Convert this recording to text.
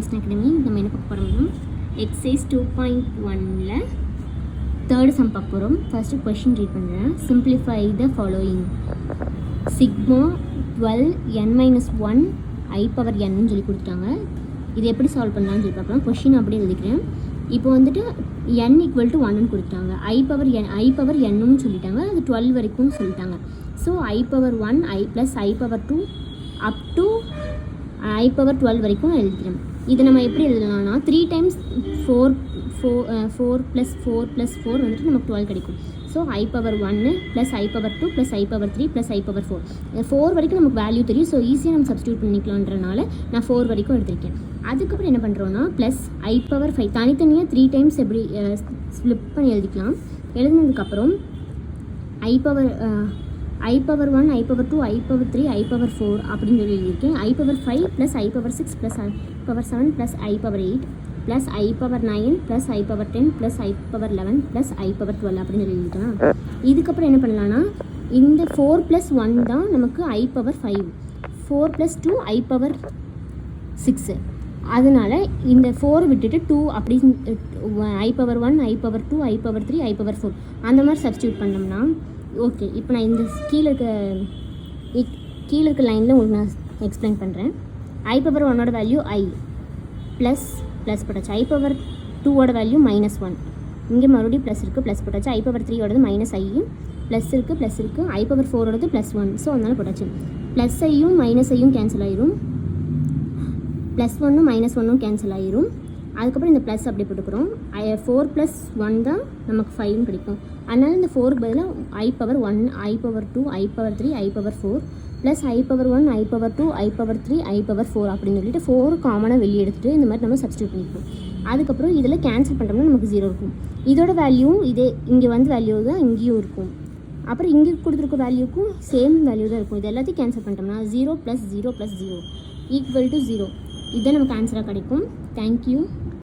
Academy நம்ம என்ன பார்க்க போகிறோம்னா எக்ஸசைஸ் 2.1ல் தேர்ட் சம் பார்க்க போகிறோம். ஃபஸ்ட்டு கொஷின் ரீட் பண்ணுறேன். Simplify the following. Sigma 12n-1 i/n சொல்லி கொடுத்துட்டாங்க. இது எப்படி சால்வ் பண்ணலாம்னு சொல்லி பார்க்கலாம். கொஷின் அப்படியே எழுதிக்கிறேன். இப்போ வந்துட்டு n = 1ன்னு கொடுத்துட்டாங்க. i/n சொல்லிட்டாங்க. அது 12 வரைக்கும் சொல்லிட்டாங்க. So i/1 i + i/2 up to i/12 வரைக்கும் எழுதிக்கிறேன். இதை நம்ம எப்படி எழுதலாம்னா 3 டைம்ஸ் 4 + 4 + 4 வந்துட்டு நமக்கு 12 கிடைக்கும். So i/1 + i/2 + i/3 + i/4 4 வரைக்கும் நமக்கு வேல்யூ தெரியும். ஸோ ஈஸியாக நம்ம சப்ஸ்டியூட் பண்ணிக்கலான்றனால நான் 4 வரைக்கும் எடுத்திருக்கேன். அதுக்கப்புறம் என்ன பண்ணுறோன்னா ப்ளஸ் i/5 தனித்தனியாக 3 டைம்ஸ் எப்படி ஸ்ப்ளிட் பண்ணி எழுதிக்கலாம். எழுதினதுக்கப்புறம் i/1 i/2 i/3 i/4 அப்படின்னு சொல்லி எழுதியிருக்கேன். i/5 + i/6 + i/7 + i/8 + i/9 + i/10 + i/11 + i/12 அப்படின்னு சொல்லி எழுதிக்கலாம். இதுக்கப்புறம் என்ன பண்ணலான்னா இந்த 4 + 1 தான் நமக்கு i/5, 4 + 2 i/6. அதனால இந்த 4 விட்டுட்டு 2 அப்படி i/1 i/2 i/3 i/4 அந்த மாதிரி சப்ஸ்டியூட் பண்ணோம்னா ஓகே. இப்போ நான் இந்த கீழே இருக்க லைனில் உங்களுக்கு நான் எக்ஸ்பிளைன் பண்ணுறேன். i/1 வேல்யூ i ப்ளஸ் போட்டாச்சு. i/2 value -1. இங்கே மறுபடியும் ப்ளஸ் இருக்குது, ப்ளஸ் போட்டாச்சு. i/3 -i ப்ளஸ் இருக்குது i/4 +1. ஸோ அதனால் போட்டாச்சு. ப்ளஸ் ஐயும் மைனஸையும் கேன்சல் ஆயிரும், +1 -1 கேன்சல் ஆயிரும். அதுக்கப்புறம் இந்த ப்ளஸ் அப்படி போட்டுக்கிறோம். 4 + 1 தான் நமக்கு 5 கிடைக்கும். அதனால் இந்த 4க்கு பதிலாக i/1 i/2 i/3 i/4 plus i/1 i/2 i/3 i/4 அப்படின்னு சொல்லிட்டு 4 காமனாக வெளியே எடுத்துகிட்டு இந்த மாதிரி நம்ம சப்ஸ்டியூட் பண்ணிப்போம். அதுக்கப்புறம் இதில் கேன்சல் பண்ணுறோம்னா நமக்கு 0 இருக்கும். இதோட வேல்யூவும் இதே இங்கே வந்து வேல்யூ தான் இங்கேயும் இருக்கும். அப்புறம் இங்கே கொடுத்துருக்க வேல்யூக்கும் சேம் வேல்யூ தான் இருக்கும். இது எல்லாத்தையும் கேன்சல் பண்ணிட்டோம்னா 0 + 0 + 0 = 0. இதுதான் நமக்கு ஆன்சராக கிடைக்கும். தேங்க்யூ.